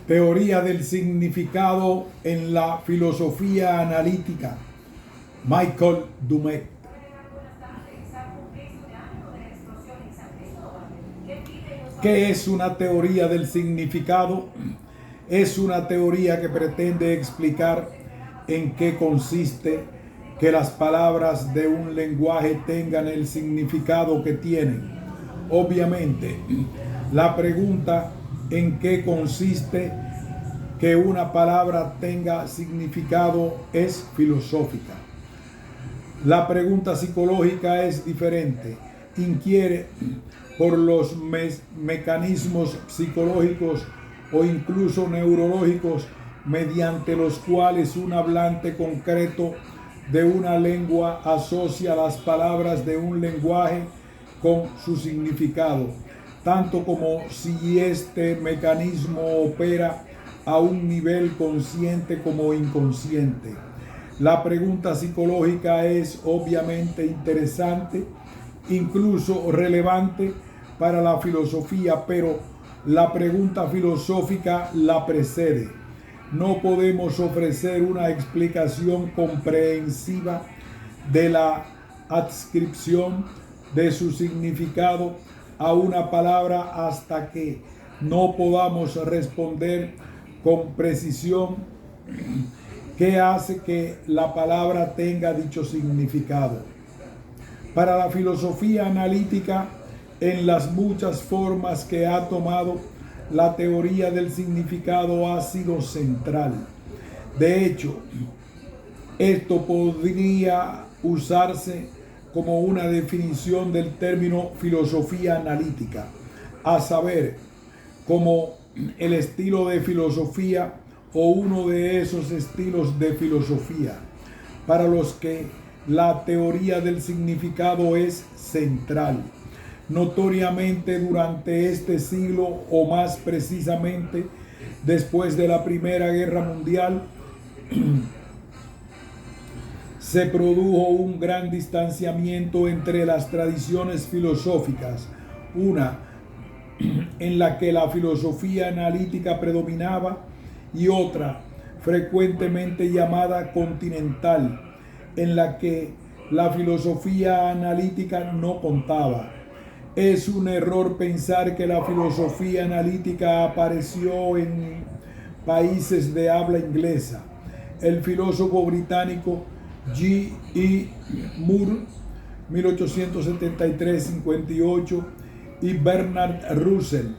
Teoría del significado en la filosofía analítica. Michael Dummett. ¿Qué es una teoría del significado? Es una teoría que pretende explicar en qué consiste que las palabras de un lenguaje tengan el significado que tienen. Obviamente, la pregunta en qué consiste que una palabra tenga significado es filosófica. La pregunta psicológica es diferente. Inquiere por los mecanismos psicológicos o incluso neurológicos mediante los cuales un hablante concreto de una lengua asocia las palabras de un lenguaje con su significado, tanto como si este mecanismo opera a un nivel consciente como inconsciente. La pregunta psicológica es obviamente interesante, incluso relevante para la filosofía, pero la pregunta filosófica la precede. No podemos ofrecer una explicación comprensiva de la adscripción de su significado a una palabra hasta que no podamos responder con precisión qué hace que la palabra tenga dicho significado. Para la filosofía analítica, en las muchas formas que ha tomado, la teoría del significado ha sido central. De hecho, esto podría usarse como una definición del término filosofía analítica, a saber, como el estilo de filosofía o uno de esos estilos de filosofía para los que la teoría del significado es central. Notoriamente durante este siglo, o más precisamente después de la Primera Guerra Mundial, se produjo un gran distanciamiento entre las tradiciones filosóficas, una en la que la filosofía analítica predominaba y otra, frecuentemente llamada continental, en la que la filosofía analítica no contaba. Es un error pensar que la filosofía analítica apareció en países de habla inglesa. El filósofo británico G. E. Moore, 1873-58, y Bernard Russell,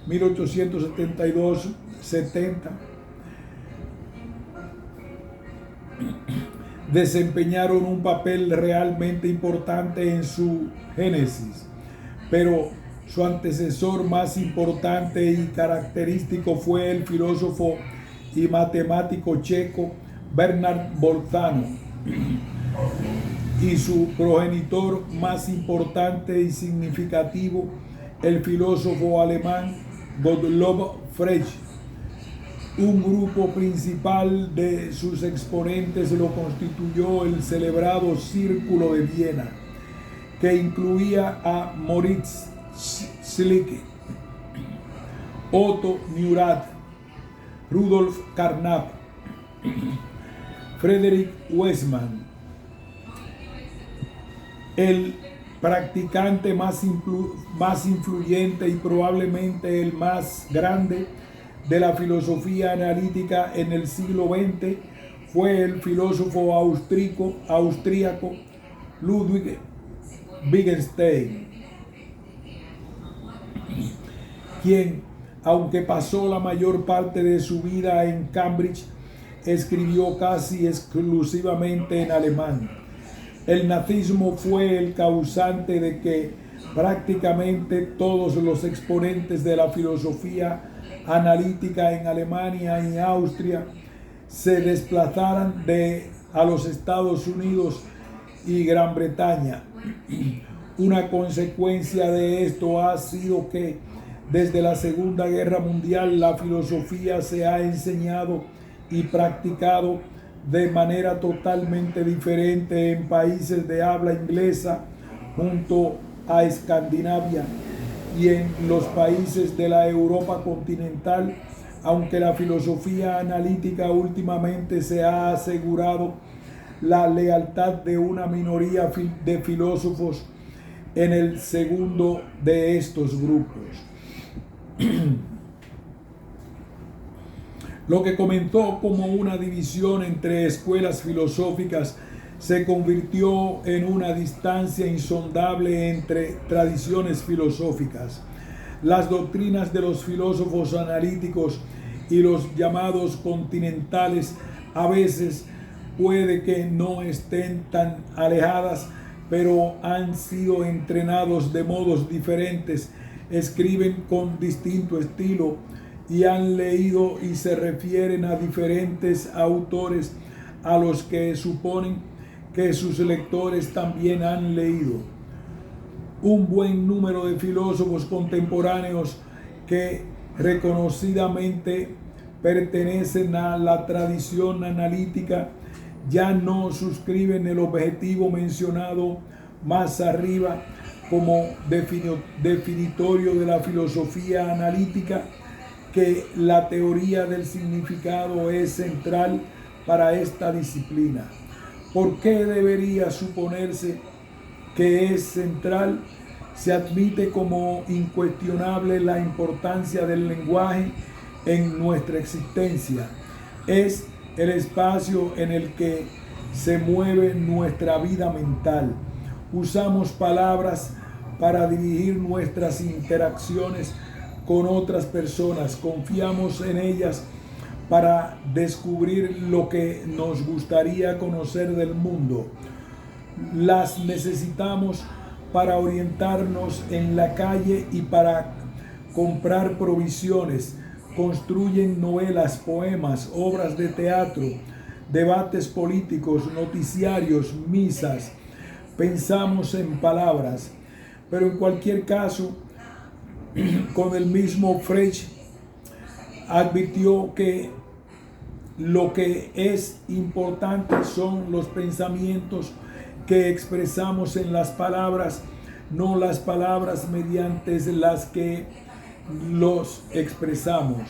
1872-70, desempeñaron un papel realmente importante en su génesis, pero su antecesor más importante y característico fue el filósofo y matemático checo Bernard Bolzano, y su progenitor más importante y significativo, el filósofo alemán Gottlob Frege. Un grupo principal de sus exponentes lo constituyó el celebrado Círculo de Viena, que incluía a Moritz Schlick, Otto Neurath, Rudolf Carnap, Frederick Waismann. El practicante más influyente y probablemente el más grande de la filosofía analítica en el siglo XX fue el filósofo austríaco Ludwig Wittgenstein, quien, aunque pasó la mayor parte de su vida en Cambridge, escribió casi exclusivamente en alemán. El nazismo fue el causante de que prácticamente todos los exponentes de la filosofía analítica en Alemania y Austria se desplazaran a los Estados Unidos y Gran Bretaña. Una consecuencia de esto ha sido que desde la Segunda Guerra Mundial la filosofía se ha enseñado y practicado de manera totalmente diferente en países de habla inglesa junto a Escandinavia y en los países de la Europa continental Aunque la filosofía analítica últimamente se ha asegurado la lealtad de una minoría de filósofos en el segundo de estos grupos. Lo que comenzó como una división entre escuelas filosóficas se convirtió en una distancia insondable entre tradiciones filosóficas. Las doctrinas de los filósofos analíticos y los llamados continentales a veces puede que no estén tan alejadas, pero han sido entrenados de modos diferentes, escriben con distinto estilo y han leído y se refieren a diferentes autores a los que suponen que sus lectores también han leído. Un buen número de filósofos contemporáneos que reconocidamente pertenecen a la tradición analítica ya no suscriben el objetivo mencionado más arriba como definitorio de la filosofía analítica, que la teoría del significado es central para esta disciplina. ¿Por qué debería suponerse que es central? Se admite como incuestionable la importancia del lenguaje en nuestra existencia. Es el espacio en el que se mueve nuestra vida mental. Usamos palabras para dirigir nuestras interacciones con otras personas. Confiamos en ellas para descubrir lo que nos gustaría conocer del mundo. Las necesitamos para orientarnos en la calle y para comprar provisiones. Construyen novelas, poemas, obras de teatro, debates políticos, noticiarios, misas. Pensamos en palabras. Pero en cualquier caso, con el mismo Freud advirtió que lo que es importante son los pensamientos que expresamos en las palabras, no las palabras mediante las que los expresamos.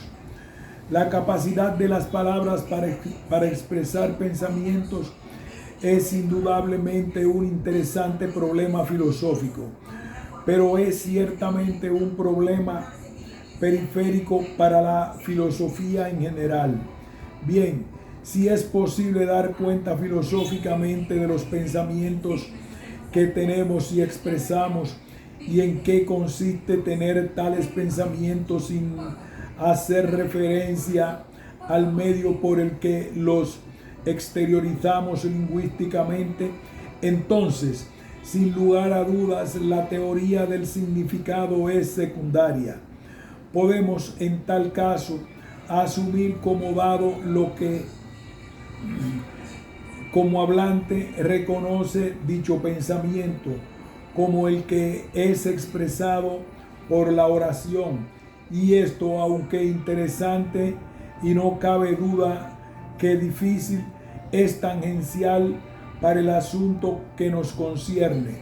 La capacidad de las palabras para expresar pensamientos es indudablemente un interesante problema filosófico, pero es ciertamente un problema periférico para la filosofía en general. Bien, si es posible dar cuenta filosóficamente de los pensamientos que tenemos y expresamos, y en qué consiste tener tales pensamientos sin hacer referencia al medio por el que los exteriorizamos lingüísticamente, entonces, sin lugar a dudas, la teoría del significado es secundaria. Podemos, en tal caso, asumir como dado lo que, como hablante, reconoce dicho pensamiento como el que es expresado por la oración. Y esto, aunque interesante y no cabe duda que difícil, es tangencial para el asunto que nos concierne,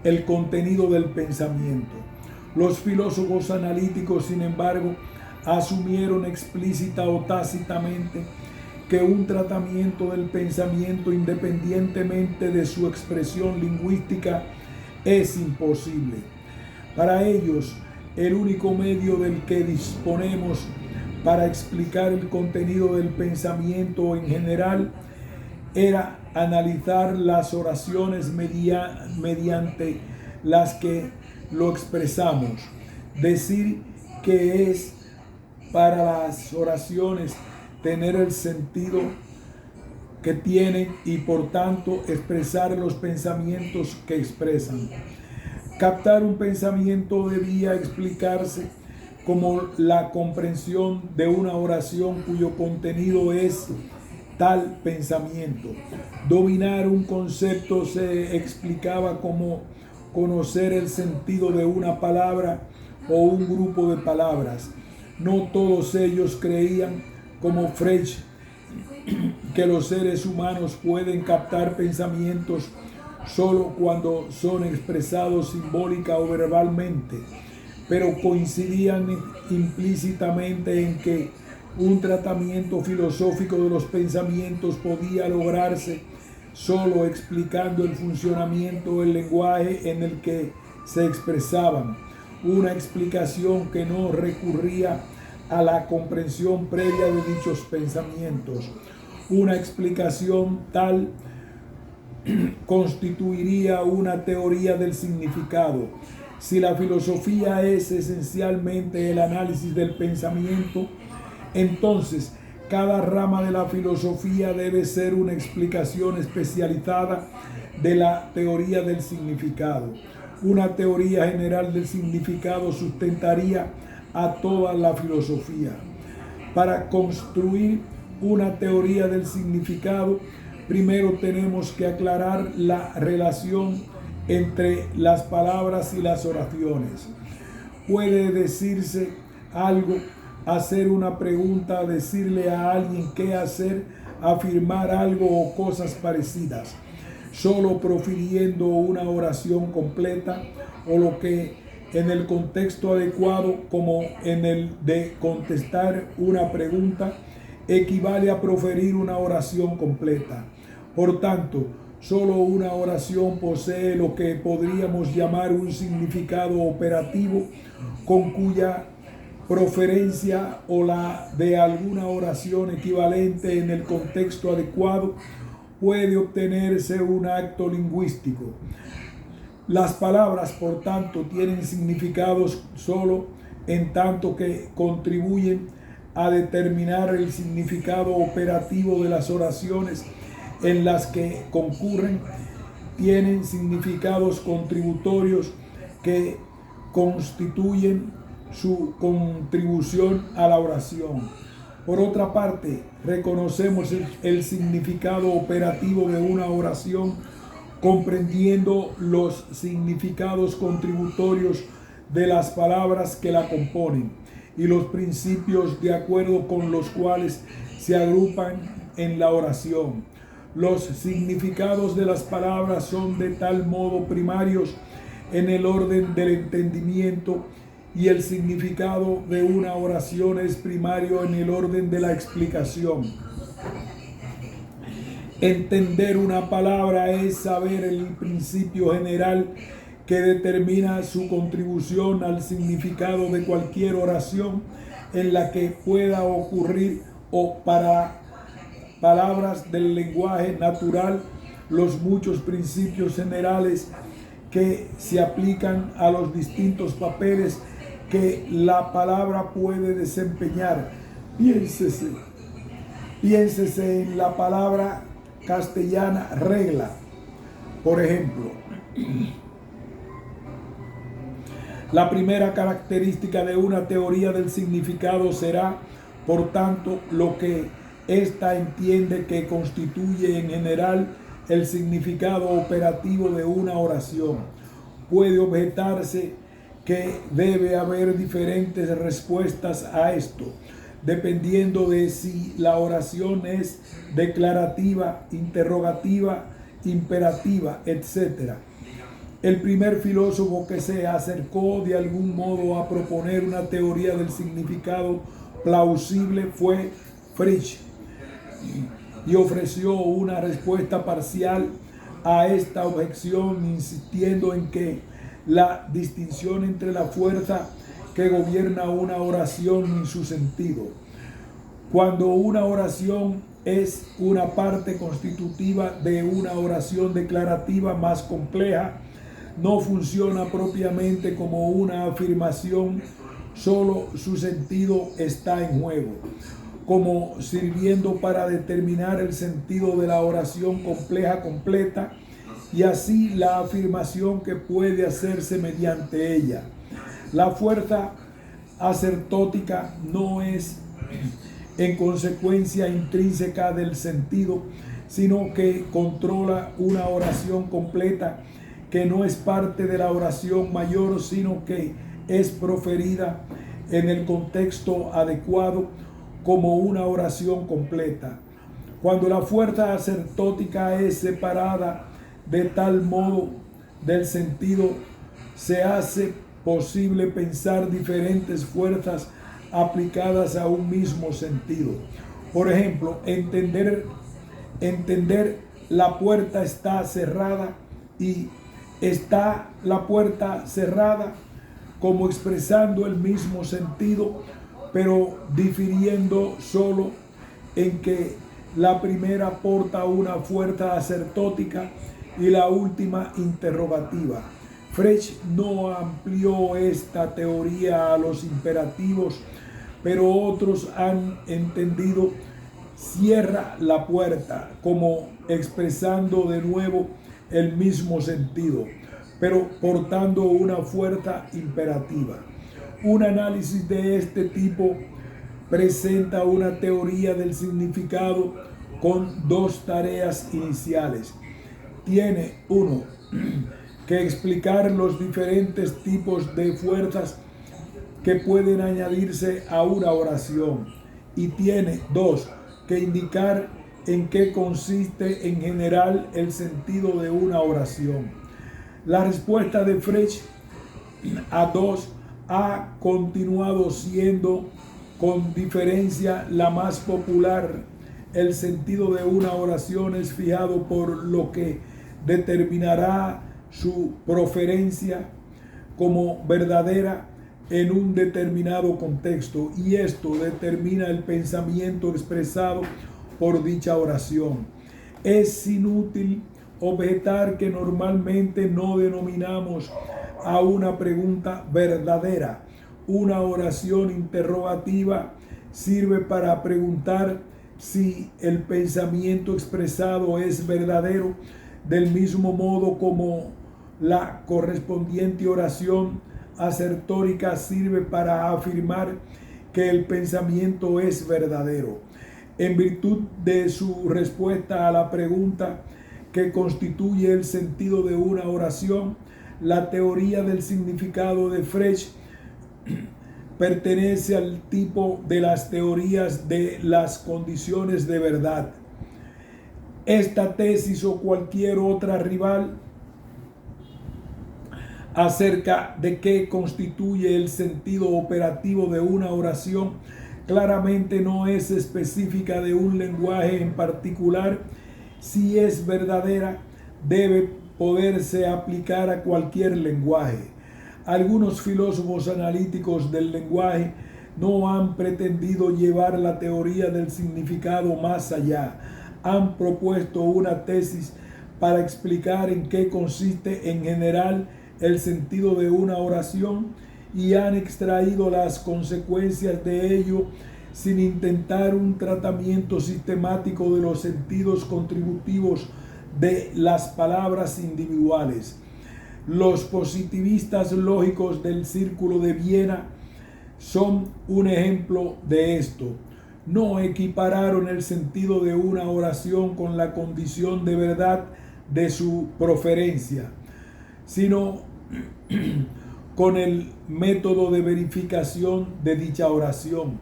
el contenido del pensamiento. Los filósofos analíticos, sin embargo, asumieron explícita o tácitamente que un tratamiento del pensamiento, independientemente de su expresión lingüística, es imposible. Para ellos, el único medio del que disponemos para explicar el contenido del pensamiento en general era analizar las oraciones mediante las que lo expresamos. Decir que es para las oraciones tener el sentido que tienen y por tanto expresar los pensamientos que expresan. Captar un pensamiento debía explicarse como la comprensión de una oración cuyo contenido es tal pensamiento. Dominar un concepto se explicaba como conocer el sentido de una palabra o un grupo de palabras. No todos ellos creían, como Freud, que los seres humanos pueden captar pensamientos solo cuando son expresados simbólica o verbalmente, pero coincidían implícitamente en que Un tratamiento filosófico de los pensamientos podía lograrse solo explicando el funcionamiento del lenguaje en el que se expresaban, una explicación que no recurría a la comprensión previa de dichos pensamientos. Una explicación tal constituiría una teoría del significado. Si la filosofía es esencialmente el análisis del pensamiento, entonces cada rama de la filosofía debe ser una explicación especializada de la teoría del significado. Una teoría general del significado sustentaría a toda la filosofía. Para construir una teoría del significado, primero tenemos que aclarar la relación entre las palabras y las oraciones. Puede decirse algo, hacer una pregunta, decirle a alguien qué hacer, afirmar algo o cosas parecidas, solo profiriendo una oración completa, o lo que en el contexto adecuado, como en el de contestar una pregunta, equivale a proferir una oración completa. Por tanto, solo una oración posee lo que podríamos llamar un significado operativo, con cuya proferencia o la de alguna oración equivalente en el contexto adecuado puede obtenerse un acto lingüístico. Las palabras, por tanto, tienen significados solo en tanto que contribuyen a determinar el significado operativo de las oraciones en las que concurren. Tienen significados contributorios que constituyen su contribución a la oración. Por otra parte, reconocemos el significado operativo de una oración comprendiendo los significados contributorios de las palabras que la componen y los principios de acuerdo con los cuales se agrupan en la oración. Los significados de las palabras son de tal modo primarios en el orden del entendimiento, y el significado de una oración es primario en el orden de la explicación. Entender una palabra es saber el principio general que determina su contribución al significado de cualquier oración en la que pueda ocurrir, o para palabras del lenguaje natural, los muchos principios generales que se aplican a los distintos papeles que la palabra puede desempeñar. Piénsese en la palabra castellana regla, por ejemplo. La primera característica de una teoría del significado será, por tanto, lo que ésta entiende que constituye en general el significado operativo de una oración. Puede objetarse que debe haber diferentes respuestas a esto, dependiendo de si la oración es declarativa, interrogativa, imperativa, etc. El primer filósofo que se acercó de algún modo a proponer una teoría del significado plausible fue Fichte, y ofreció una respuesta parcial a esta objeción, insistiendo en que la distinción entre la fuerza que gobierna una oración y su sentido. Cuando una oración es una parte constitutiva de una oración declarativa más compleja, no funciona propiamente como una afirmación, solo su sentido está en juego, como sirviendo para determinar el sentido de la oración compleja completa, y así la afirmación que puede hacerse mediante ella. La fuerza asertótica no es en consecuencia intrínseca del sentido, sino que controla una oración completa que no es parte de la oración mayor, sino que es proferida en el contexto adecuado como una oración completa. Cuando la fuerza asertótica es separada de tal modo del sentido, se hace posible pensar diferentes fuerzas aplicadas a un mismo sentido. Por ejemplo, entender la puerta está cerrada y está la puerta cerrada como expresando el mismo sentido, pero difiriendo solo en que la primera aporta una fuerza asertótica y la última interrogativa. Frege no amplió esta teoría a los imperativos, pero otros han entendido cierra la puerta como expresando de nuevo el mismo sentido, pero portando una fuerza imperativa. Un análisis de este tipo presenta una teoría del significado con dos tareas iniciales. Tiene, uno, que explicar los diferentes tipos de fuerzas que pueden añadirse a una oración, y tiene, dos, que indicar en qué consiste en general el sentido de una oración. La respuesta de Frege a dos ha continuado siendo con diferencia la más popular. El sentido de una oración es fijado por lo que determinará su proferencia como verdadera en un determinado contexto, y esto determina el pensamiento expresado por dicha oración. Es inútil objetar que normalmente no denominamos a una pregunta verdadera. Una oración interrogativa sirve para preguntar si el pensamiento expresado es verdadero, del mismo modo como la correspondiente oración asertórica sirve para afirmar que el pensamiento es verdadero. En virtud de su respuesta a la pregunta que constituye el sentido de una oración, la teoría del significado de Frege pertenece al tipo de las teorías de las condiciones de verdad. Esta tesis o cualquier otra rival acerca de qué constituye el sentido operativo de una oración claramente no es específica de un lenguaje en particular. Si es verdadera, debe poderse aplicar a cualquier lenguaje. Algunos filósofos analíticos del lenguaje no han pretendido llevar la teoría del significado más allá. Han propuesto una tesis para explicar en qué consiste en general el sentido de una oración y han extraído las consecuencias de ello sin intentar un tratamiento sistemático de los sentidos contributivos de las palabras individuales. Los positivistas lógicos del Círculo de Viena son un ejemplo de esto. No equipararon el sentido de una oración con la condición de verdad de su proferencia, sino con el método de verificación de dicha oración.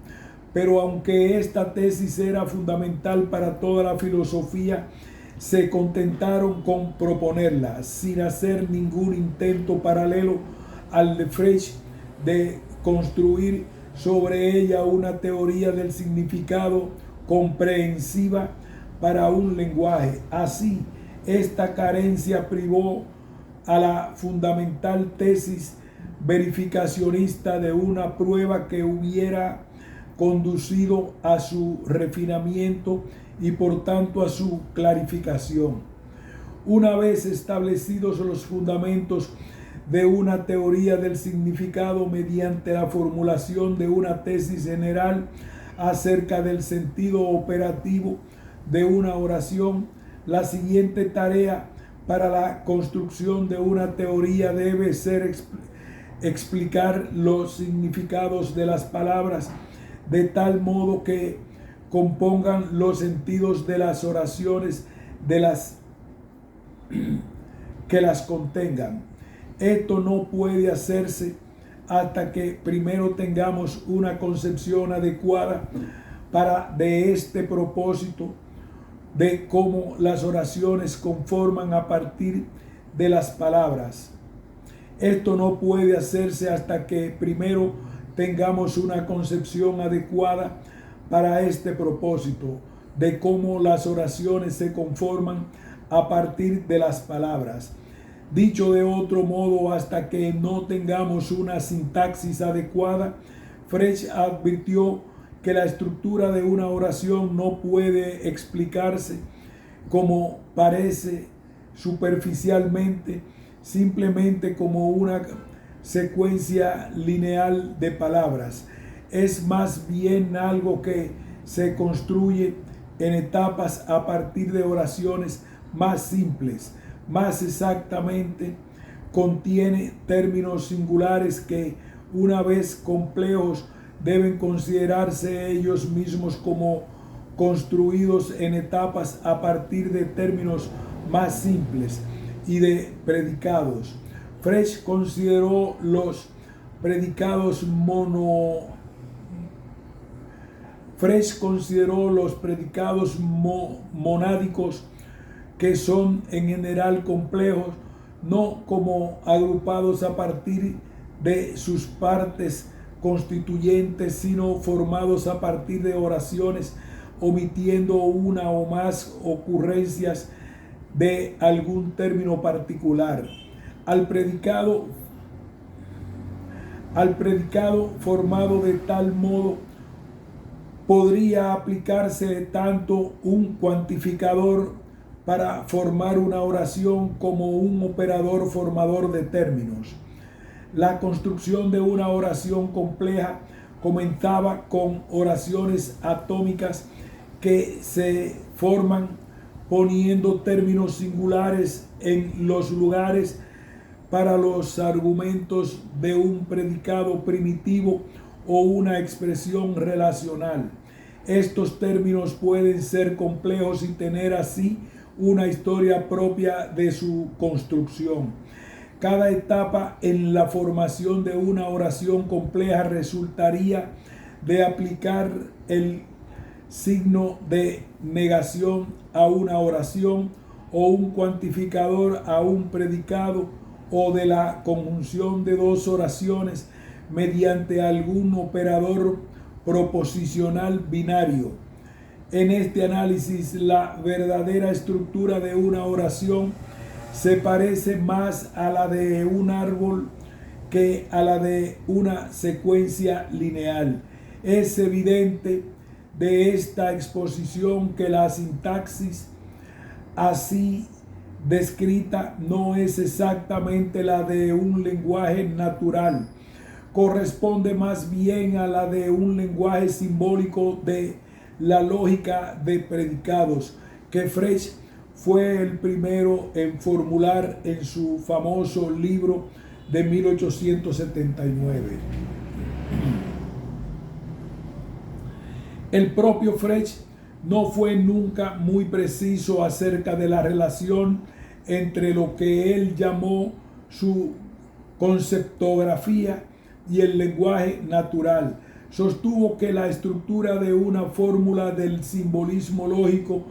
Pero aunque esta tesis era fundamental para toda la filosofía, se contentaron con proponerla sin hacer ningún intento paralelo al de Frege de construir sobre ella una teoría del significado comprensiva para un lenguaje. Así, esta carencia privó a la fundamental tesis verificacionista de una prueba que hubiera conducido a su refinamiento y por tanto a su clarificación. Una vez establecidos los fundamentos de una teoría del significado mediante la formulación de una tesis general acerca del sentido operativo de una oración, la siguiente tarea para la construcción de una teoría debe ser explicar los significados de las palabras de tal modo que compongan los sentidos de las oraciones que las contengan. Esto no puede hacerse hasta que primero tengamos una concepción adecuada de este propósito, de cómo las oraciones conforman a partir de las palabras. Esto no puede hacerse hasta que primero tengamos una concepción adecuada para este propósito de cómo las oraciones se conforman a partir de las palabras. Dicho de otro modo, hasta que no tengamos una sintaxis adecuada, Frege advirtió que la estructura de una oración no puede explicarse como parece superficialmente, simplemente como una secuencia lineal de palabras. Es más bien algo que se construye en etapas a partir de oraciones más simples. Más exactamente, contiene términos singulares que, una vez complejos, deben considerarse ellos mismos como construidos en etapas a partir de términos más simples y de predicados. Frege consideró los predicados monádicos, que son en general complejos, no como agrupados a partir de sus partes constituyentes, sino formados a partir de oraciones, omitiendo una o más ocurrencias de algún término particular. Al predicado formado de tal modo, podría aplicarse tanto un cuantificador para formar una oración como un operador formador de términos. La construcción de una oración compleja comenzaba con oraciones atómicas que se forman poniendo términos singulares en los lugares para los argumentos de un predicado primitivo o una expresión relacional. Estos términos pueden ser complejos y tener así una historia propia de su construcción. Cada etapa en la formación de una oración compleja resultaría de aplicar el signo de negación a una oración o un cuantificador a un predicado, o de la conjunción de dos oraciones mediante algún operador proposicional binario. En este análisis, la verdadera estructura de una oración se parece más a la de un árbol que a la de una secuencia lineal. Es evidente de esta exposición que la sintaxis así descrita no es exactamente la de un lenguaje natural, corresponde más bien a la de un lenguaje simbólico de la lógica de predicados, que Frege fue el primero en formular en su famoso libro de 1879. El propio Frege no fue nunca muy preciso acerca de la relación entre lo que él llamó su conceptografía y el lenguaje natural. Sostuvo que la estructura de una fórmula del simbolismo lógico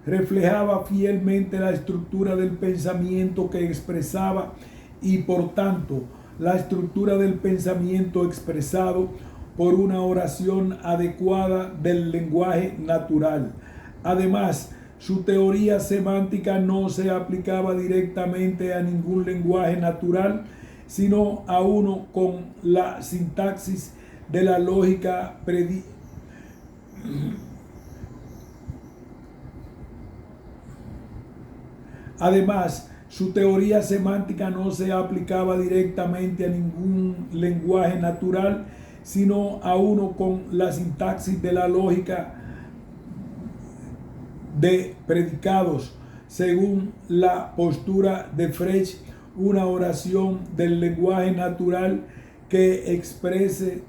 reflejaba fielmente la estructura del pensamiento que expresaba y, por tanto, la estructura del pensamiento expresado por una oración adecuada del lenguaje natural. Además, su teoría semántica no se aplicaba directamente a ningún lenguaje natural, sino a uno con la sintaxis de la lógica Además, su teoría semántica no se aplicaba directamente a ningún lenguaje natural, sino a uno con la sintaxis de la lógica de predicados. Según la postura de Frege, una oración del lenguaje natural que exprese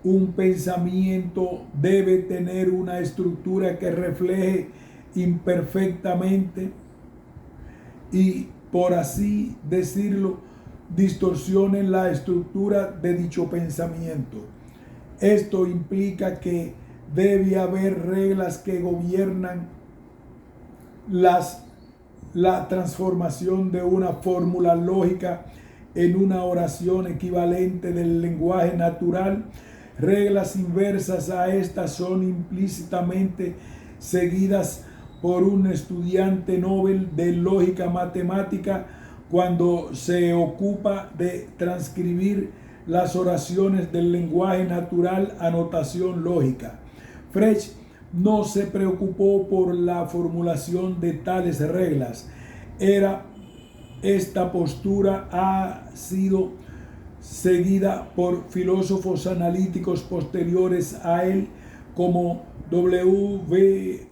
un pensamiento debe tener una estructura que refleje imperfectamente y, por así decirlo, distorsione la estructura de dicho pensamiento. Esto implica que debe haber reglas que gobiernan la transformación de una fórmula lógica en una oración equivalente del lenguaje natural, Reglas inversas a estas son implícitamente seguidas por un estudiante Nobel de lógica matemática cuando se ocupa de transcribir las oraciones del lenguaje natural a notación lógica. Frege no se preocupó por la formulación de tales reglas. Esta postura ha sido seguida por filósofos analíticos posteriores a él como W.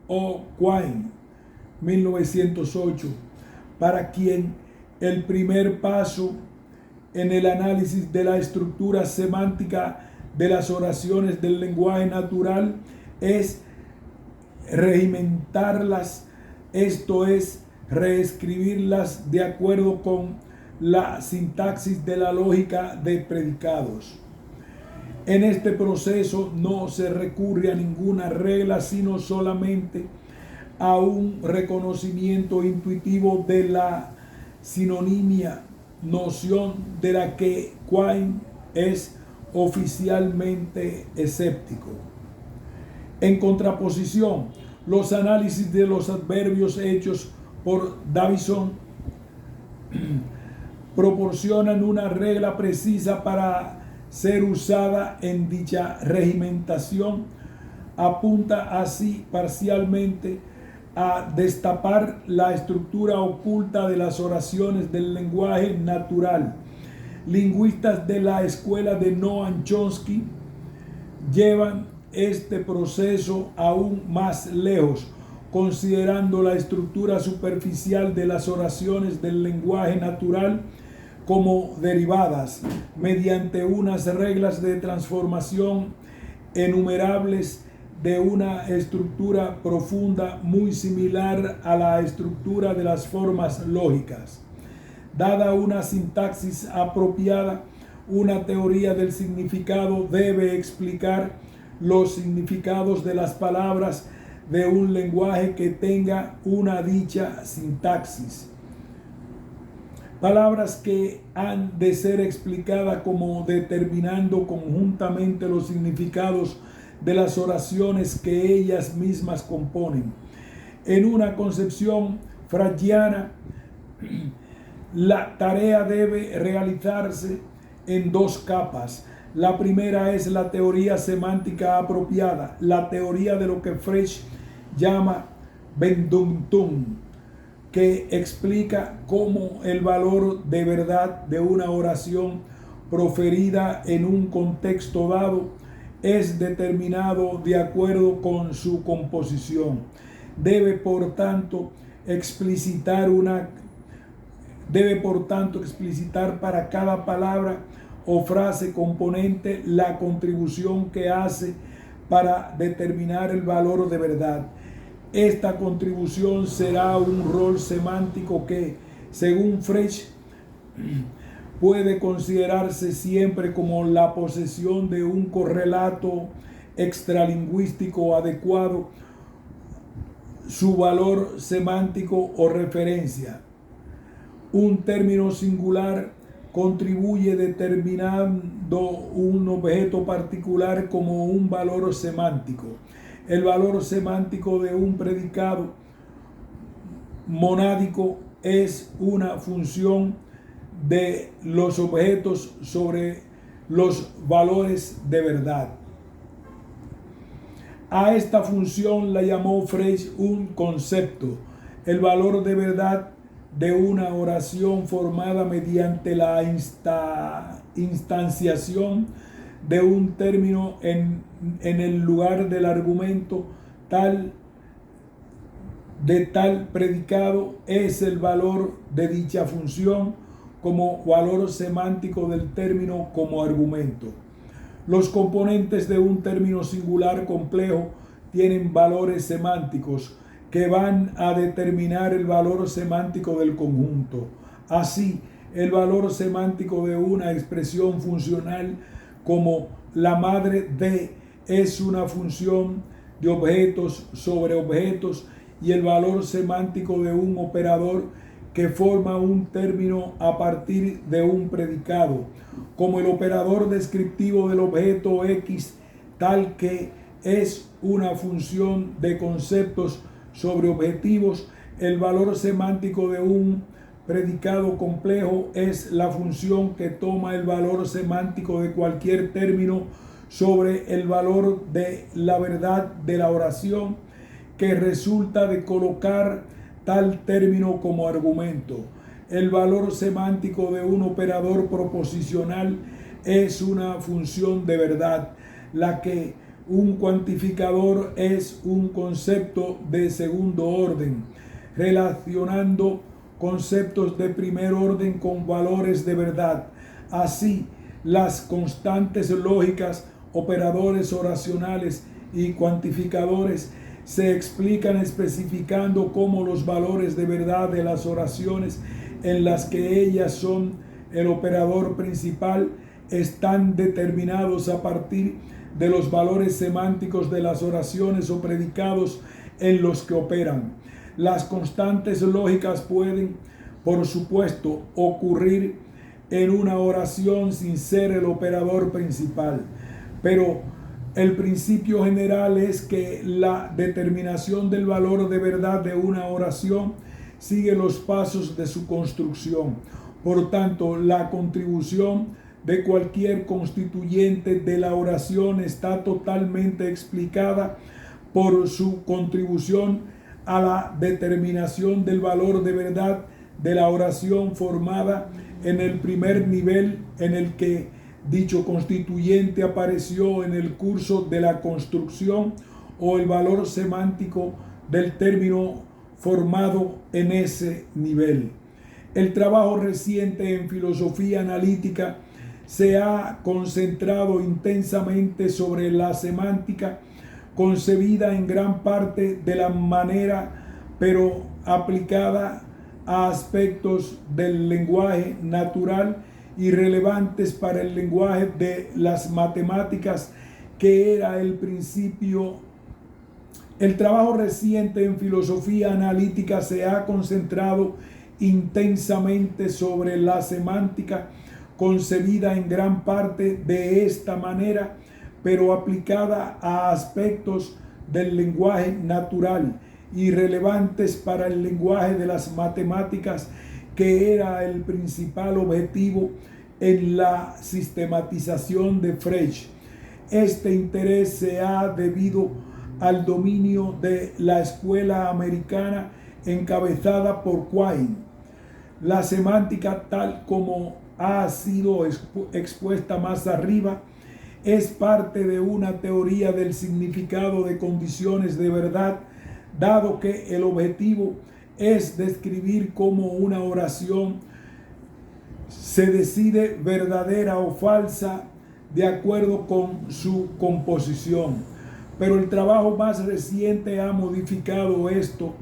O. Quine, 1908, para quien el primer paso en el análisis de la estructura semántica de las oraciones del lenguaje natural es regimentarlas, esto es, reescribirlas de acuerdo con la sintaxis de la lógica de predicados. En este proceso no se recurre a ninguna regla, sino solamente a un reconocimiento intuitivo de la sinonimia, noción de la que Quine es oficialmente escéptico. En contraposición, los análisis de los adverbios hechos por Davison proporcionan una regla precisa para ser usada en dicha regimentación. Apunta así parcialmente a destapar la estructura oculta de las oraciones del lenguaje natural. Lingüistas de la escuela de Noam Chomsky llevan este proceso aún más lejos, considerando la estructura superficial de las oraciones del lenguaje natural como derivadas mediante unas reglas de transformación enumerables de una estructura profunda muy similar a la estructura de las formas lógicas. Dada una sintaxis apropiada, una teoría del significado debe explicar los significados de las palabras de un lenguaje que tenga una dicha sintaxis. Palabras que han de ser explicadas como determinando conjuntamente los significados de las oraciones que ellas mismas componen. En una concepción freudiana, la tarea debe realizarse en dos capas. La primera es la teoría semántica apropiada, la teoría de lo que Frege llama Bedeutung, que explica cómo el valor de verdad de una oración proferida en un contexto dado es determinado de acuerdo con su composición. Debe por tanto explicitar para cada palabra o frase componente la contribución que hace para determinar el valor de verdad. Esta contribución será un rol semántico que, según Frege, puede considerarse siempre como la posesión de un correlato extralingüístico adecuado, su valor semántico o referencia. Un término singular contribuye determinando un objeto particular como un valor semántico. El valor semántico de un predicado monádico es una función de los objetos sobre los valores de verdad. A esta función la llamó Frege un concepto, el valor de verdad de una oración formada mediante la instanciación de un término en el lugar del argumento de tal predicado es el valor de dicha función como valor semántico del término como argumento. Los componentes de un término singular complejo tienen valores semánticos que van a determinar el valor semántico del conjunto. Así, el valor semántico de una expresión funcional como la madre de es una función de objetos sobre objetos, y el valor semántico de un operador que forma un término a partir de un predicado, como el operador descriptivo del objeto X, tal que es una función de conceptos sobre objetivos. El valor semántico de un predicado complejo es la función que toma el valor semántico de cualquier término sobre el valor de la verdad de la oración, que resulta de colocar tal término como argumento. El valor semántico de un operador proposicional es una función de verdad, la que un cuantificador es un concepto de segundo orden, relacionando conceptos de primer orden con valores de verdad. Así, las constantes lógicas, operadores oracionales y cuantificadores se explican especificando cómo los valores de verdad de las oraciones en las que ellas son el operador principal están determinados a partir de los valores semánticos de las oraciones o predicados en los que operan. Las constantes lógicas pueden, por supuesto, ocurrir en una oración sin ser el operador principal, pero el principio general es que la determinación del valor de verdad de una oración sigue los pasos de su construcción. Por tanto, la contribución de cualquier constituyente de la oración está totalmente explicada por su contribución a la determinación del valor de verdad de la oración formada en el primer nivel en el que dicho constituyente apareció en el curso de la construcción, o el valor semántico del término formado en ese nivel. El trabajo reciente en filosofía analítica se ha concentrado intensamente sobre la semántica, concebida en gran parte de la manera, pero aplicada a aspectos del lenguaje natural y relevantes para el lenguaje de las matemáticas, que era el principio. El trabajo reciente en filosofía analítica se ha concentrado intensamente sobre la semántica, concebida en gran parte de esta manera, pero aplicada a aspectos del lenguaje natural y relevantes para el lenguaje de las matemáticas, que era el principal objetivo en la sistematización de Frege. Este interés se ha debido al dominio de la escuela americana encabezada por Quine. La semántica, tal como ha sido expuesta más arriba, es parte de una teoría del significado de condiciones de verdad, dado que el objetivo es describir cómo una oración se decide verdadera o falsa de acuerdo con su composición. Pero el trabajo más reciente ha modificado esto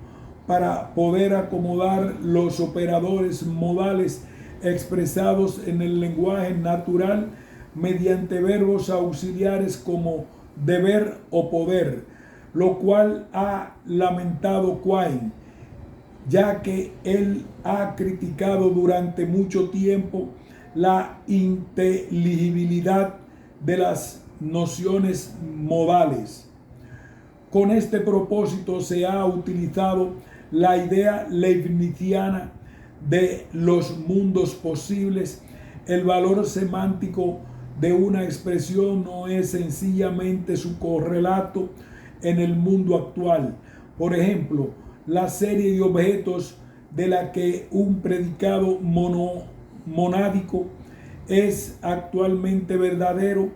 para poder acomodar los operadores modales expresados en el lenguaje natural mediante verbos auxiliares como deber o poder, lo cual ha lamentado Quine, ya que él ha criticado durante mucho tiempo la inteligibilidad de las nociones modales. Con este propósito se ha utilizado la idea leibniziana de los mundos posibles. El valor semántico de una expresión no es sencillamente su correlato en el mundo actual. Por ejemplo, la serie de objetos de la que un predicado monádico es actualmente verdadero,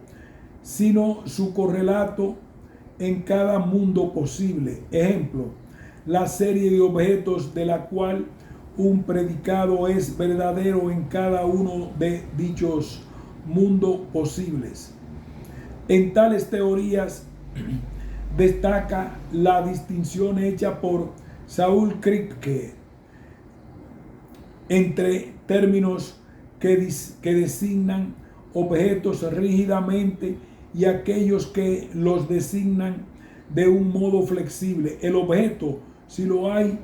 sino su correlato en cada mundo posible. Ejemplo, la serie de objetos de la cual un predicado es verdadero en cada uno de dichos mundos posibles. En tales teorías destaca la distinción hecha por Saul Kripke entre términos que designan objetos rígidamente y aquellos que los designan de un modo flexible. El objeto, si lo hay,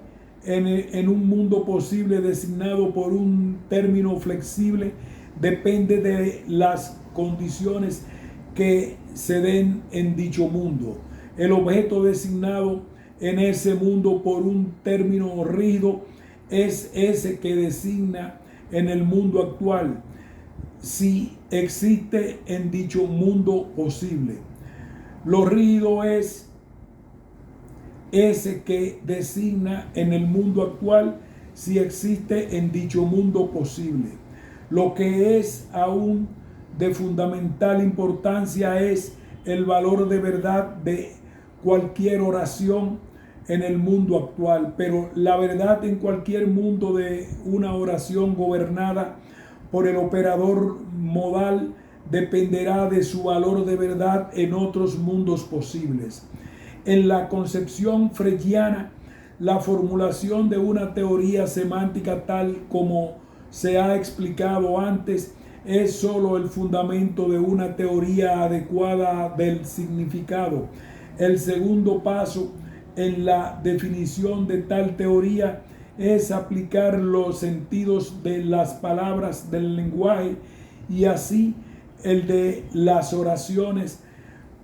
en un mundo posible designado por un término flexible depende de las condiciones que se den en dicho mundo. El objeto designado en ese mundo por un término rígido es ese que designa en el mundo actual, si existe en dicho mundo posible. Lo rígido es ese que designa en el mundo actual, si existe en dicho mundo posible. Lo que es aún de fundamental importancia es el valor de verdad de cualquier oración en el mundo actual, pero la verdad en cualquier mundo de una oración gobernada por el operador modal dependerá de su valor de verdad en otros mundos posibles. En la concepción freudiana, la formulación de una teoría semántica tal como se ha explicado antes es sólo el fundamento de una teoría adecuada del significado. El segundo paso en la definición de tal teoría es aplicar los sentidos de las palabras del lenguaje y así el de las oraciones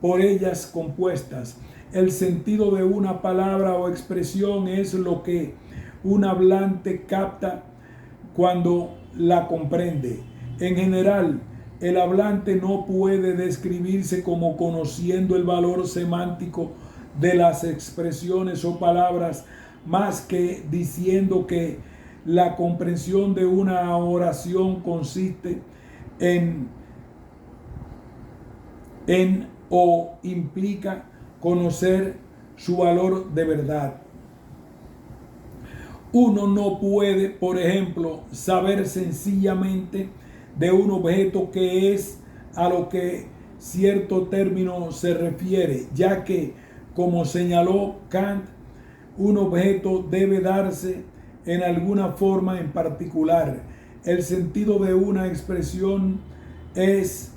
por ellas compuestas. El sentido de una palabra o expresión es lo que un hablante capta cuando la comprende. En general, el hablante no puede describirse como conociendo el valor semántico de las expresiones o palabras, más que diciendo que la comprensión de una oración consiste en o implica conocer su valor de verdad. Uno no puede, por ejemplo, saber sencillamente de un objeto que es a lo que cierto término se refiere, ya que, como señaló Kant, un objeto debe darse en alguna forma en particular. El sentido de una expresión es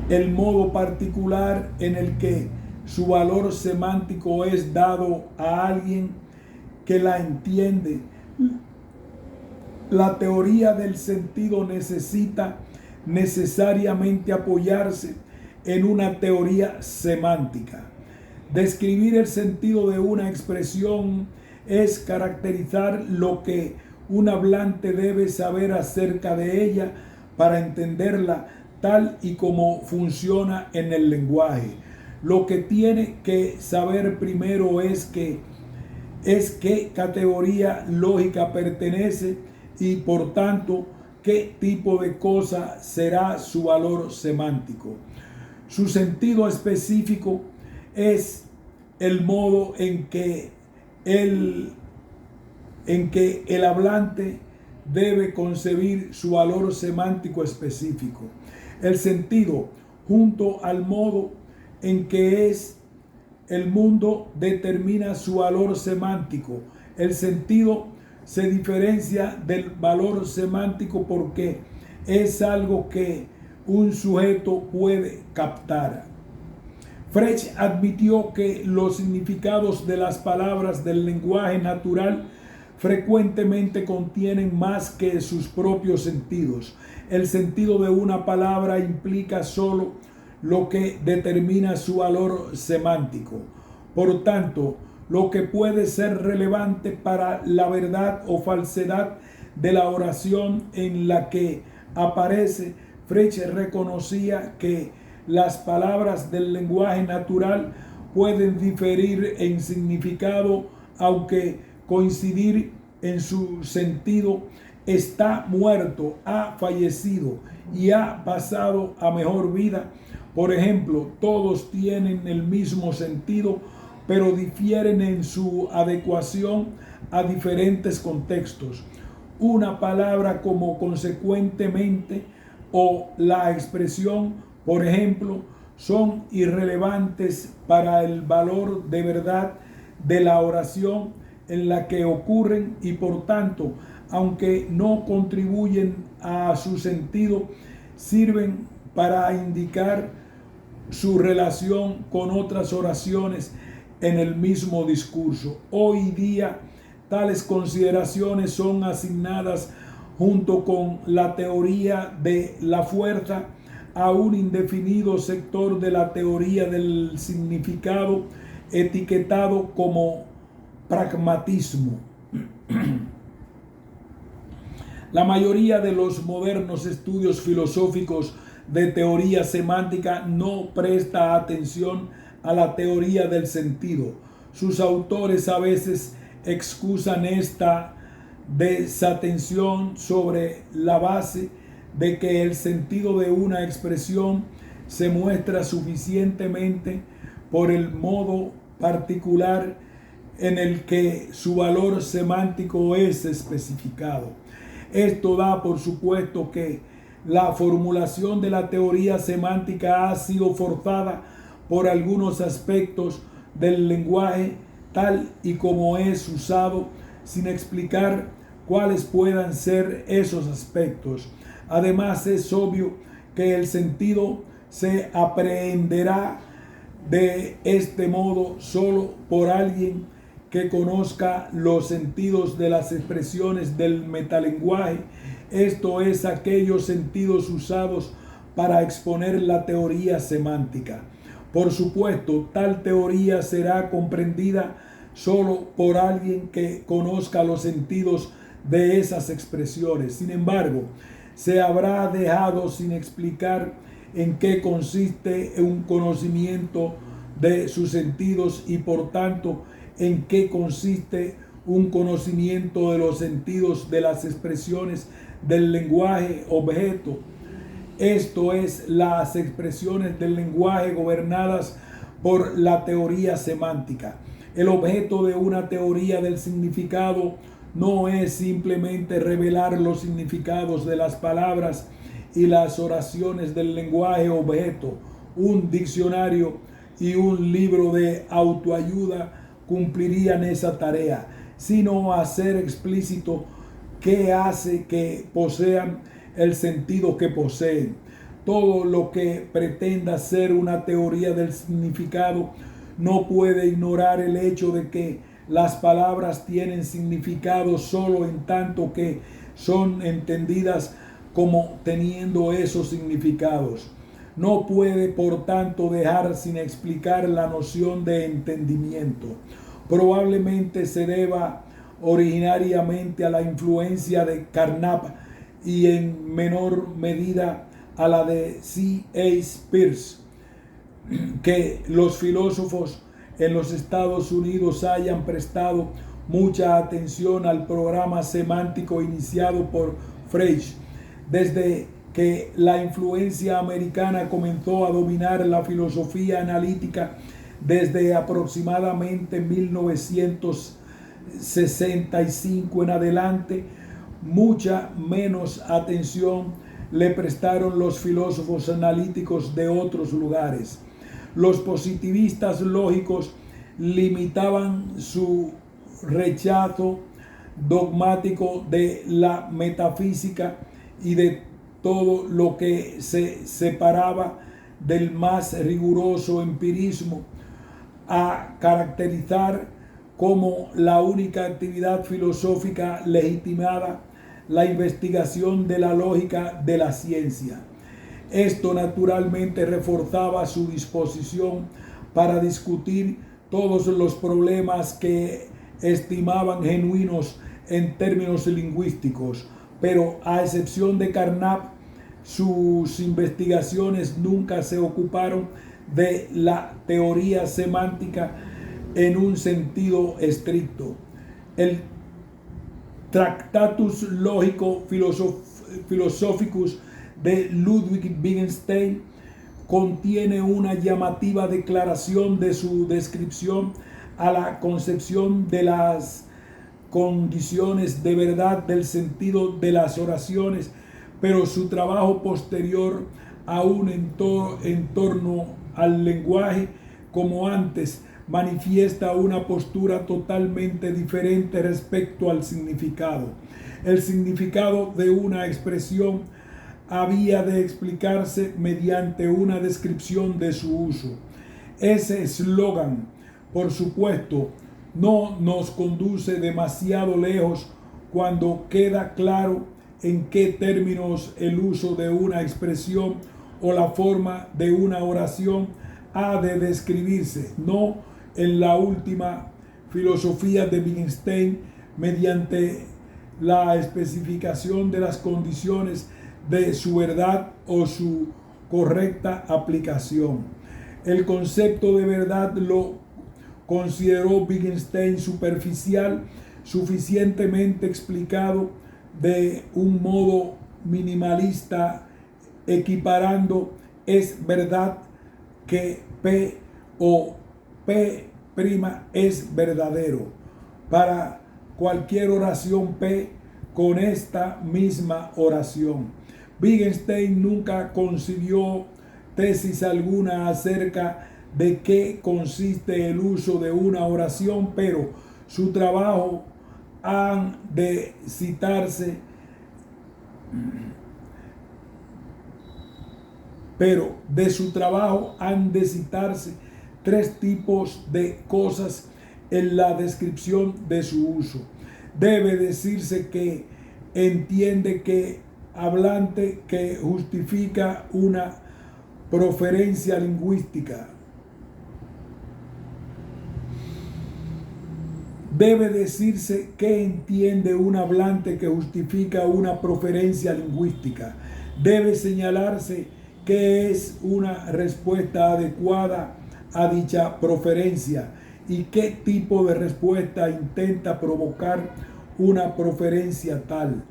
el modo particular en el que su valor semántico es dado a alguien que la entiende. La teoría del sentido necesita necesariamente apoyarse en una teoría semántica. Describir el sentido de una expresión es caracterizar lo que un hablante debe saber acerca de ella para entenderla tal y como funciona en el lenguaje. Lo que tiene que saber primero es qué categoría lógica pertenece y por tanto qué tipo de cosa será su valor semántico. Su sentido específico es el modo en que el hablante debe concebir su valor semántico específico. El sentido, junto al modo en que es el mundo, determina su valor semántico. El sentido se diferencia del valor semántico porque es algo que un sujeto puede captar. Frege admitió que los significados de las palabras del lenguaje natural frecuentemente contienen más que sus propios sentidos. El sentido de una palabra implica solo lo que determina su valor semántico. Por tanto, lo que puede ser relevante para la verdad o falsedad de la oración en la que aparece, Frege reconocía que las palabras del lenguaje natural pueden diferir en significado, aunque coincidir en su sentido. Está muerto, ha fallecido y ha pasado a mejor vida. Por ejemplo, todos tienen el mismo sentido, pero difieren en su adecuación a diferentes contextos. Una palabra como consecuentemente o la expresión, por ejemplo, son irrelevantes para el valor de verdad de la oración en la que ocurren y por tanto, aunque no contribuyen a su sentido, sirven para indicar su relación con otras oraciones en el mismo discurso. Hoy día, tales consideraciones son asignadas junto con la teoría de la fuerza a un indefinido sector de la teoría del significado, etiquetado como pragmatismo. La mayoría de los modernos estudios filosóficos de teoría semántica no presta atención a la teoría del sentido. Sus autores a veces excusan esta desatención sobre la base de que el sentido de una expresión se muestra suficientemente por el modo particular en el que su valor semántico es especificado. Esto da por supuesto que la formulación de la teoría semántica ha sido forzada por algunos aspectos del lenguaje tal y como es usado, sin explicar cuáles puedan ser esos aspectos. Además, es obvio que el sentido se aprehenderá de este modo solo por alguien que conozca los sentidos de las expresiones del metalenguaje, esto es, aquellos sentidos usados para exponer la teoría semántica. Por supuesto, tal teoría será comprendida solo por alguien que conozca los sentidos de esas expresiones. Sin embargo, se habrá dejado sin explicar en qué consiste un conocimiento de sus sentidos y por tanto en qué consiste un conocimiento de los sentidos de las expresiones del lenguaje objeto. Esto es, las expresiones del lenguaje gobernadas por la teoría semántica. El objeto de una teoría del significado no es simplemente revelar los significados de las palabras y las oraciones del lenguaje objeto. Un diccionario y un libro de autoayuda cumplirían esa tarea, sino hacer explícito qué hace que posean el sentido que poseen. Todo lo que pretenda ser una teoría del significado no puede ignorar el hecho de que las palabras tienen significado solo en tanto que son entendidas como teniendo esos significados. No puede, por tanto, dejar sin explicar la noción de entendimiento. Probablemente se deba originariamente a la influencia de Carnap y en menor medida a la de C.A. Peirce, que los filósofos en los Estados Unidos hayan prestado mucha atención al programa semántico iniciado por Frege. Desde que la influencia americana comenzó a dominar la filosofía analítica desde aproximadamente 1965 en adelante, mucha menos atención le prestaron los filósofos analíticos de otros lugares. Los positivistas lógicos limitaban su rechazo dogmático de la metafísica y de todo lo que se separaba del más riguroso empirismo a caracterizar como la única actividad filosófica legitimada la investigación de la lógica de la ciencia. Esto naturalmente reforzaba su disposición para discutir todos los problemas que estimaban genuinos en términos lingüísticos, pero a excepción de Carnap, sus investigaciones nunca se ocuparon de la teoría semántica en un sentido estricto. El Tractatus Logico Philosophicus de Ludwig Wittgenstein contiene una llamativa declaración de su descripción a la concepción de las condiciones de verdad del sentido de las oraciones, pero su trabajo posterior, aún en torno al lenguaje como antes, manifiesta una postura totalmente diferente respecto al significado. El significado de una expresión había de explicarse mediante una descripción de su uso. Ese eslogan por supuesto, no nos conduce demasiado lejos cuando queda claro en qué términos el uso de una expresión o la forma de una oración ha de describirse, no en la última filosofía de Wittgenstein, mediante la especificación de las condiciones de su verdad o su correcta aplicación. El concepto de verdad lo consideró Wittgenstein superficial, suficientemente explicado de un modo minimalista, equiparando es verdad que P o P' es verdadero para cualquier oración P con esta misma oración. Wittgenstein nunca concibió tesis alguna acerca de qué consiste el uso de una oración, pero su trabajo han de citarse tres tipos de cosas en la descripción de su uso. Debe decirse que entiende que hablante que justifica una proferencia lingüística. Debe decirse que entiende un hablante que justifica una proferencia lingüística. Debe señalarse que es una respuesta adecuada a dicha proferencia y qué tipo de respuesta intenta provocar una proferencia tal.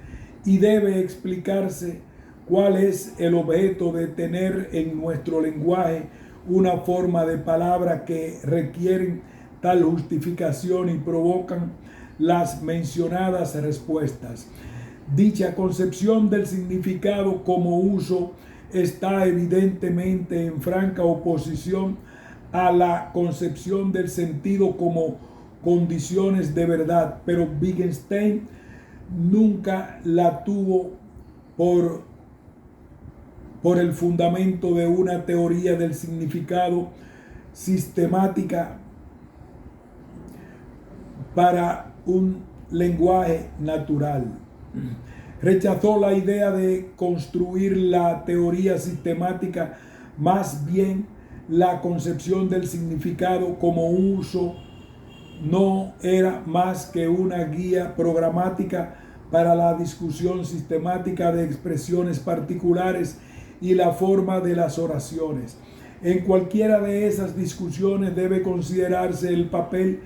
Y debe explicarse cuál es el objeto de tener en nuestro lenguaje una forma de palabra que requieren tal justificación y provocan las mencionadas respuestas. Dicha concepción del significado como uso está evidentemente en franca oposición a la concepción del sentido como condiciones de verdad, pero Wittgenstein nunca la tuvo por el fundamento de una teoría del significado sistemática para un lenguaje natural. Rechazó la idea de construir la teoría sistemática, más bien la concepción del significado como uso no era más que una guía programática para la discusión sistemática de expresiones particulares y la forma de las oraciones. En cualquiera de esas discusiones debe considerarse el papel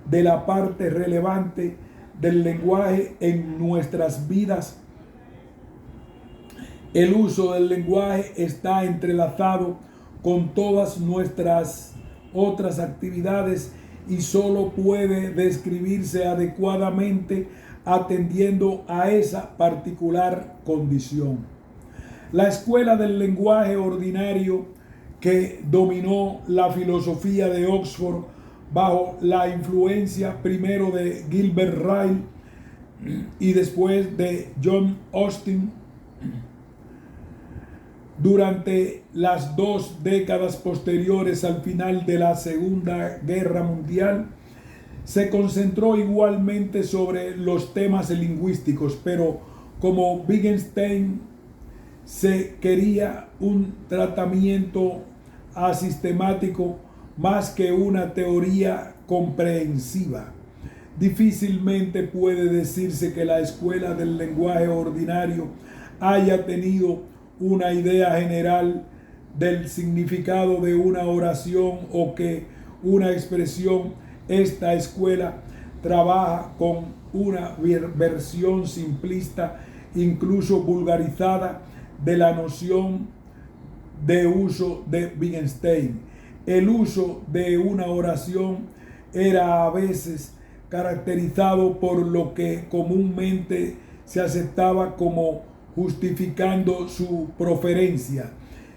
de la parte relevante del lenguaje en nuestras vidas. El uso del lenguaje está entrelazado con todas nuestras otras actividades y solo puede describirse adecuadamente atendiendo a esa particular condición. La escuela del lenguaje ordinario que dominó la filosofía de Oxford bajo la influencia primero de Gilbert Ryle y después de John Austin, durante las 2 décadas posteriores al final de la Segunda Guerra Mundial, se concentró igualmente sobre los temas lingüísticos, pero como Wittgenstein se quería un tratamiento asistemático más que una teoría comprensiva. Difícilmente puede decirse que la escuela del lenguaje ordinario haya tenido una idea general del significado de una oración o que una expresión. Esta escuela trabaja con una versión simplista, incluso vulgarizada, de la noción de uso de Wittgenstein. El uso de una oración era a veces caracterizado por lo que comúnmente se aceptaba como justificando su proferencia,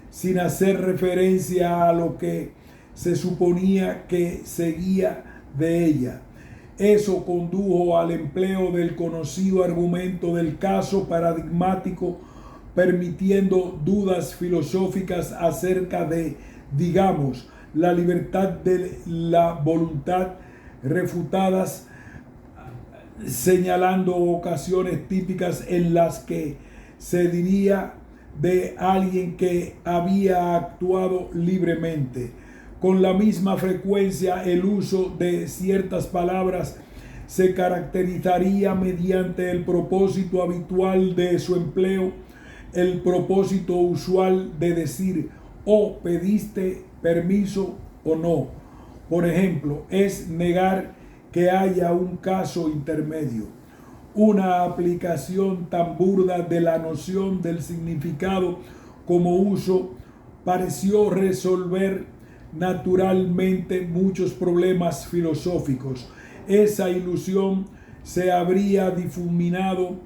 sin hacer referencia a lo que se suponía que seguía de ella. Eso condujo al empleo del conocido argumento del caso paradigmático, permitiendo dudas filosóficas acerca de, digamos, la libertad de la voluntad, refutadas señalando ocasiones típicas en las que se diría de alguien que había actuado libremente. Con la misma frecuencia, el uso de ciertas palabras se caracterizaría mediante el propósito habitual de su empleo, el propósito usual de decir o pediste permiso o no. Por ejemplo, es negar que haya un caso intermedio. Una aplicación tan burda de la noción del significado como uso pareció resolver naturalmente muchos problemas filosóficos. Esa ilusión se habría difuminado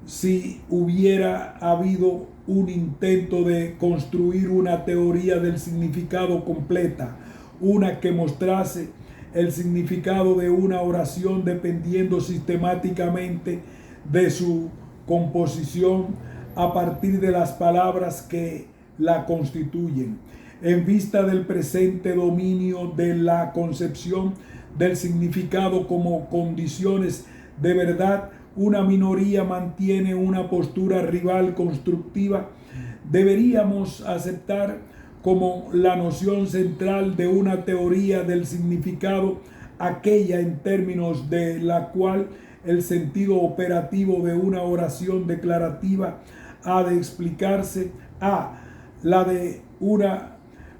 si hubiera habido un intento de construir una teoría del significado completa, una que mostrase el significado de una oración dependiendo sistemáticamente de su composición a partir de las palabras que la constituyen. En vista del presente dominio de la concepción del significado como condiciones de verdad, una minoría mantiene una postura rival constructiva. Deberíamos aceptar como la noción central de una teoría del significado aquella en términos de la cual el sentido operativo de una oración declarativa ha de explicarse, a la de una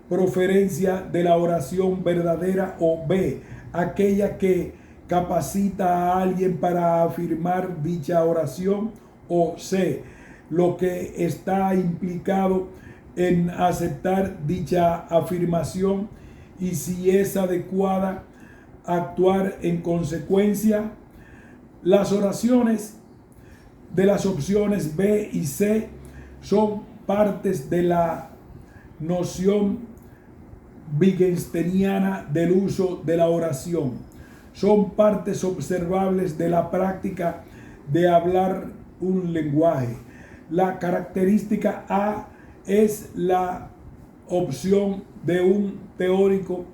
proferencia de la oración verdadera, o b, aquella que capacita a alguien para afirmar dicha oración, o c, lo que está implicado en aceptar dicha afirmación y si es adecuada actuar en consecuencia. Las oraciones de las opciones B y C son partes de la noción wittgensteiniana del uso de la oración. Son partes observables de la práctica de hablar un lenguaje. La característica A es la opción de un teórico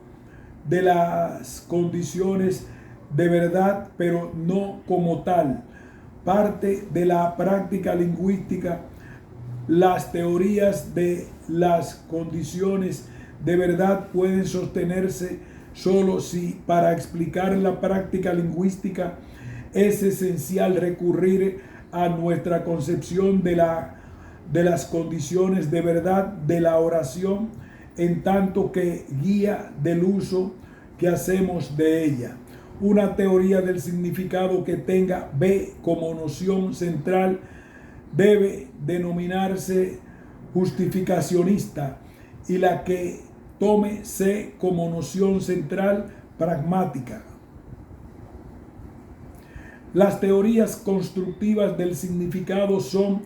de las condiciones de verdad, pero no como tal. Parte de la práctica lingüística. Las teorías de las condiciones de verdad pueden sostenerse solo si para explicar la práctica lingüística es esencial recurrir a nuestra concepción de las condiciones de verdad de la oración, en tanto que guía del uso que hacemos de ella. Una teoría del significado que tenga B como noción central debe denominarse justificacionista, y la que tome C como noción central, pragmática. Las teorías constructivas del significado son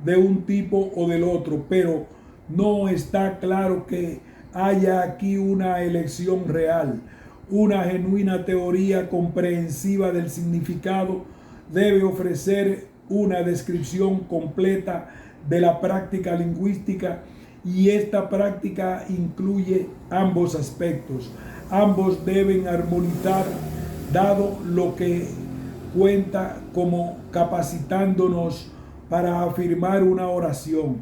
de un tipo o del otro, pero no está claro que haya aquí una elección real. Una genuina teoría comprensiva del significado debe ofrecer una descripción completa de la práctica lingüística, y esta práctica incluye ambos aspectos. Ambos deben armonizar, dado lo que cuenta como capacitándonos para afirmar una oración.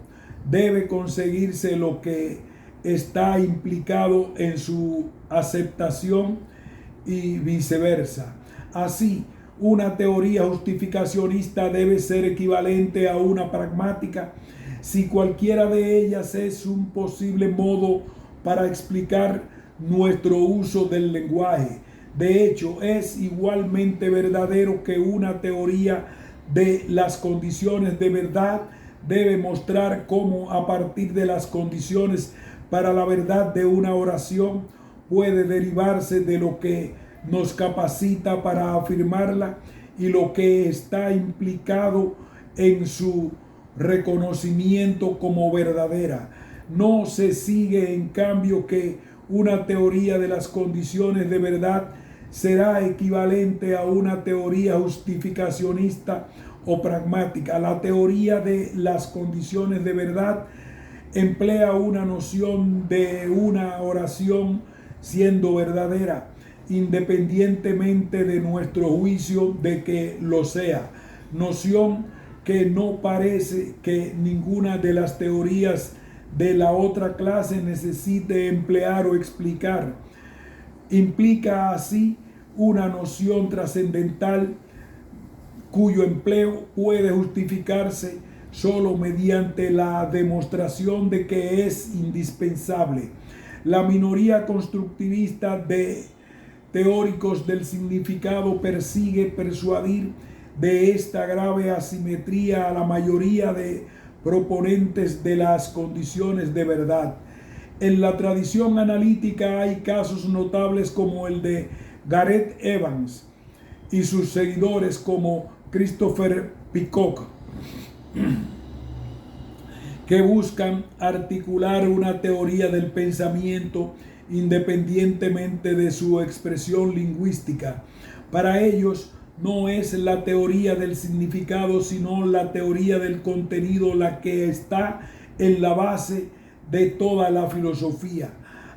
Debe conseguirse lo que está implicado en su aceptación y viceversa. Así, una teoría justificacionista debe ser equivalente a una pragmática si cualquiera de ellas es un posible modo para explicar nuestro uso del lenguaje. De hecho, es igualmente verdadero que una teoría de las condiciones de verdad debe mostrar cómo a partir de las condiciones para la verdad de una oración puede derivarse de lo que nos capacita para afirmarla y lo que está implicado en su reconocimiento como verdadera. No se sigue, en cambio, que una teoría de las condiciones de verdad será equivalente a una teoría justificacionista o pragmática. La teoría de las condiciones de verdad emplea una noción de una oración siendo verdadera, independientemente de nuestro juicio de que lo sea. Noción que no parece que ninguna de las teorías de la otra clase necesite emplear o explicar. Implica así una noción trascendental cuyo empleo puede justificarse solo mediante la demostración de que es indispensable. La minoría constructivista de teóricos del significado persigue persuadir de esta grave asimetría a la mayoría de proponentes de las condiciones de verdad. En la tradición analítica hay casos notables como el de Gareth Evans y sus seguidores como Christopher Peacock, que buscan articular una teoría del pensamiento independientemente de su expresión lingüística. Para ellos, no es la teoría del significado, sino la teoría del contenido la que está en la base de toda la filosofía.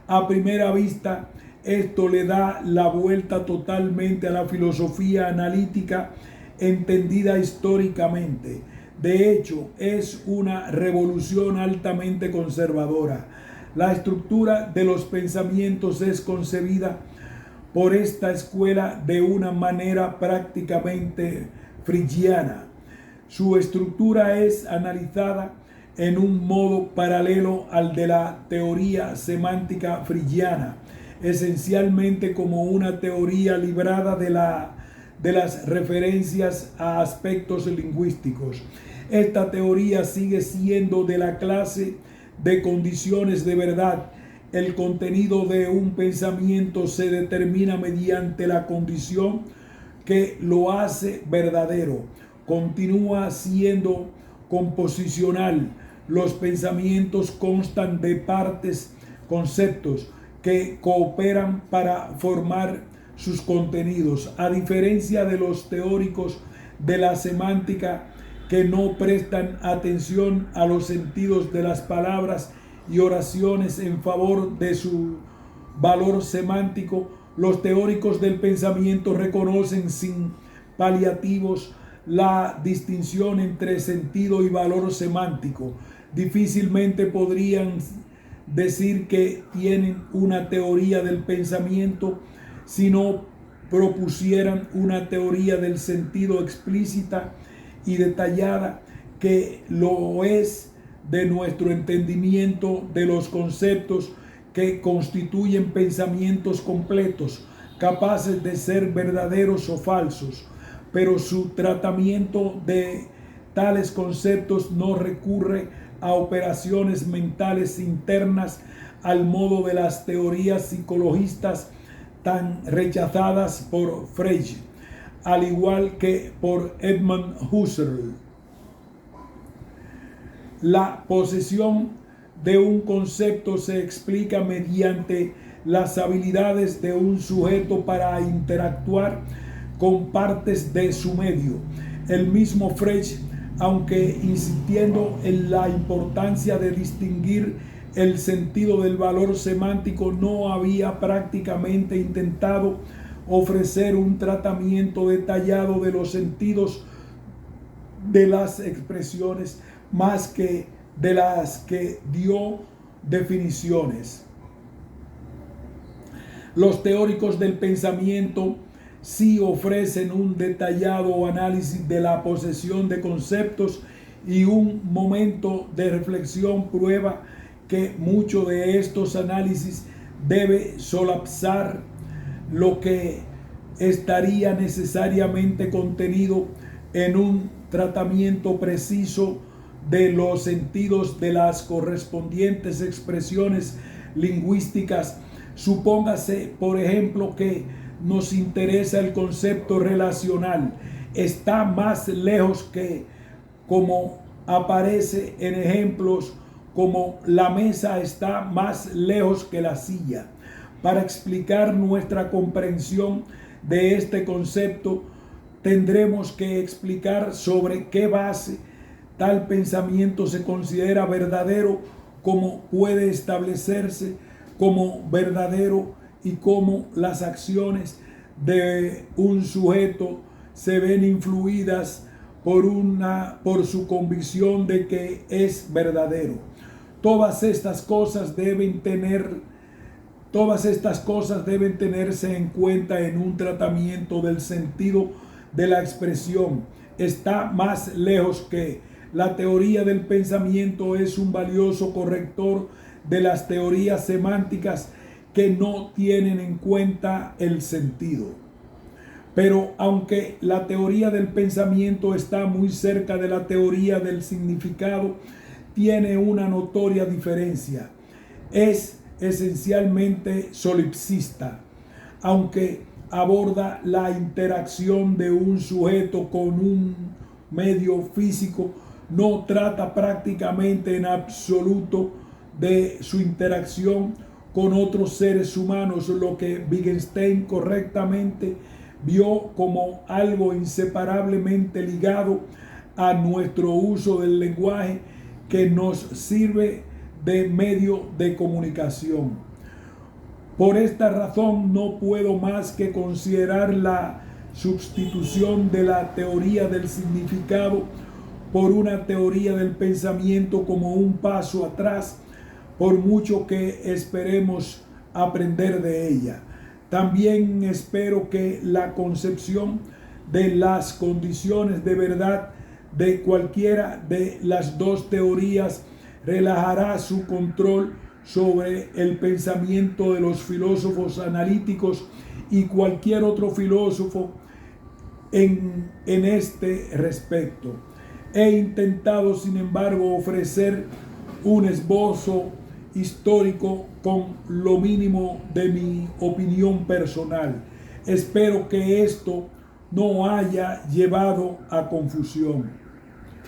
A primera vista, esto le da la vuelta totalmente a la filosofía analítica entendida históricamente. De hecho, es una revolución altamente conservadora. La estructura de los pensamientos es concebida por esta escuela de una manera prácticamente freudiana. Su estructura es analizada en un modo paralelo al de la teoría semántica freudiana, esencialmente como una teoría librada de las referencias a aspectos lingüísticos. Esta teoría sigue siendo de la clase de condiciones de verdad. El contenido de un pensamiento se determina mediante la condición que lo hace verdadero. Continúa siendo composicional. Los pensamientos constan de partes, conceptos, que cooperan para formar sus contenidos. A diferencia de los teóricos de la semántica que no prestan atención a los sentidos de las palabras y oraciones en favor de su valor semántico, los teóricos del pensamiento reconocen sin paliativos la distinción entre sentido y valor semántico. Difícilmente podrían decir que tienen una teoría del pensamiento si no propusieran una teoría del sentido explícita y detallada, que lo es de nuestro entendimiento de los conceptos que constituyen pensamientos completos, capaces de ser verdaderos o falsos, pero su tratamiento de tales conceptos no recurre a operaciones mentales internas al modo de las teorías psicologistas tan rechazadas por Freud, al igual que por Edmund Husserl. La posesión de un concepto se explica mediante las habilidades de un sujeto para interactuar con partes de su medio. El mismo Freud, aunque insistiendo en la importancia de distinguir el sentido del valor semántico, no había prácticamente intentado ofrecer un tratamiento detallado de los sentidos de las expresiones, más que de las que dio definiciones. Los teóricos del pensamiento sí ofrecen un detallado análisis de la posesión de conceptos, y un momento de reflexión prueba que mucho de estos análisis debe solapsar lo que estaría necesariamente contenido en un tratamiento preciso de los sentidos de las correspondientes expresiones lingüísticas. Supóngase, por ejemplo, que nos interesa el concepto relacional. Está más lejos que, como aparece en ejemplos como la mesa está más lejos que la silla. Para explicar nuestra comprensión de este concepto, tendremos que explicar sobre qué base tal pensamiento se considera verdadero, cómo puede establecerse como verdadero y cómo las acciones de un sujeto se ven influidas por su convicción de que es verdadero. Todas estas cosas deben tenerse en cuenta en un tratamiento del sentido de la expresión. Está más lejos que la teoría del pensamiento es un valioso corrector de las teorías semánticas que no tienen en cuenta el sentido. Pero aunque la teoría del pensamiento está muy cerca de la teoría del significado, tiene una notoria diferencia. Es esencialmente solipsista, aunque aborda la interacción de un sujeto con un medio físico, no trata prácticamente en absoluto de su interacción con otros seres humanos, lo que Wittgenstein correctamente vio como algo inseparablemente ligado a nuestro uso del lenguaje que nos sirve de medio de comunicación. Por esta razón no puedo más que considerar la sustitución de la teoría del significado por una teoría del pensamiento como un paso atrás, por mucho que esperemos aprender de ella. También espero que la concepción de las condiciones de verdad de cualquiera de las dos teorías relajará su control sobre el pensamiento de los filósofos analíticos y cualquier otro filósofo en este respecto. He intentado, sin embargo, ofrecer un esbozo histórico con lo mínimo de mi opinión personal. Espero que esto no haya llevado a confusión.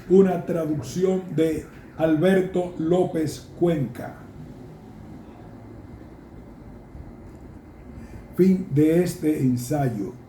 Una traducción de Alberto López Cuenca. Fin de este ensayo.